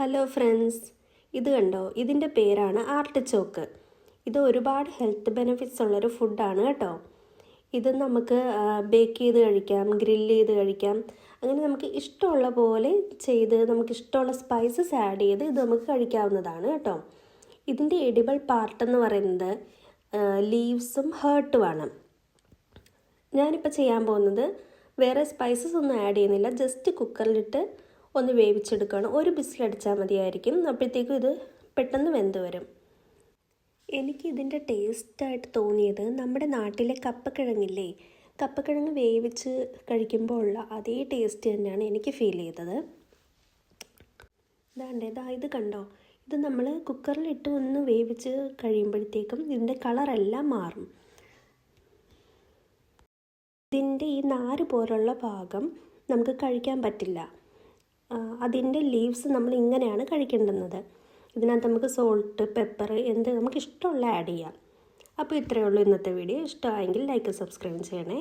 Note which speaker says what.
Speaker 1: Hello friends, ഇത് കണ്ടോ? ഇതിൻ്റെ പേരാണ് ആർട്ടിച്ചോക്ക്. ഇത് ഒരുപാട് ഹെൽത്ത് ബെനിഫിറ്റ്സ് ഉള്ളൊരു ഫുഡാണ് കേട്ടോ. ഇത് നമുക്ക് ബേക്ക് ചെയ്ത് കഴിക്കാം, ഗ്രില്ല് ചെയ്ത് കഴിക്കാം. അങ്ങനെ നമുക്ക് ഇഷ്ടമുള്ള പോലെ ചെയ്ത് നമുക്ക് ഇഷ്ടമുള്ള സ്പൈസസ് ആഡ് ചെയ്ത് ഇത് നമുക്ക് കഴിക്കാവുന്നതാണ് കേട്ടോ. ഇതിൻ്റെ എഡിബിൾ പാർട്ട് എന്ന് പറയുന്നത് ലീവ്സും ഹേർട്ടുമാണ്. ഞാനിപ്പോൾ ചെയ്യാൻ പോകുന്നത് വേറെ സ്പൈസസ് ഒന്നും ആഡ് ചെയ്യുന്നില്ല, ജസ്റ്റ് കുക്കറിലിട്ട് ഒന്ന് വേവിച്ചെടുക്കുകയാണ്. ഒരു വിസിലടിച്ചാൽ മതിയായിരിക്കും, അപ്പോഴത്തേക്കും ഇത് പെട്ടെന്ന് വെന്ത് വരും. എനിക്കിതിൻ്റെ ടേസ്റ്റായിട്ട് തോന്നിയത് നമ്മുടെ നാട്ടിലെ കപ്പക്കിഴങ്ങില്ലേ, കപ്പക്കിഴങ്ങ് വേവിച്ച് കഴിക്കുമ്പോൾ ഉള്ള അതേ ടേസ്റ്റ് തന്നെയാണ് എനിക്ക് ഫീൽ ചെയ്തത്. ഇത് കണ്ടോ? ഇത് നമ്മൾ കുക്കറിലിട്ട് ഒന്ന് വേവിച്ച് കഴിയുമ്പോഴത്തേക്കും ഇതിൻ്റെ കളറെല്ലാം മാറും. ഇതിൻ്റെ ഈ നാര് പോലുള്ള ഭാഗം നമുക്ക് കഴിക്കാൻ പറ്റില്ല. അതിൻ്റെ ലീവ്സ് നമ്മൾ ഇങ്ങനെയാണ് കഴിക്കേണ്ടുന്നത്. ഇതിനകത്ത് നമുക്ക് സോൾട്ട്, പെപ്പർ എന്ത് നമുക്ക് ഇഷ്ടമുള്ള ആഡ് ചെയ്യാം. അപ്പോൾ ഇത്രയേ ഉള്ളൂ ഇന്നത്തെ വീഡിയോ. ഇഷ്ടമായെങ്കിൽ ലൈക്ക്, സബ്സ്ക്രൈബ് ചെയ്യണേ.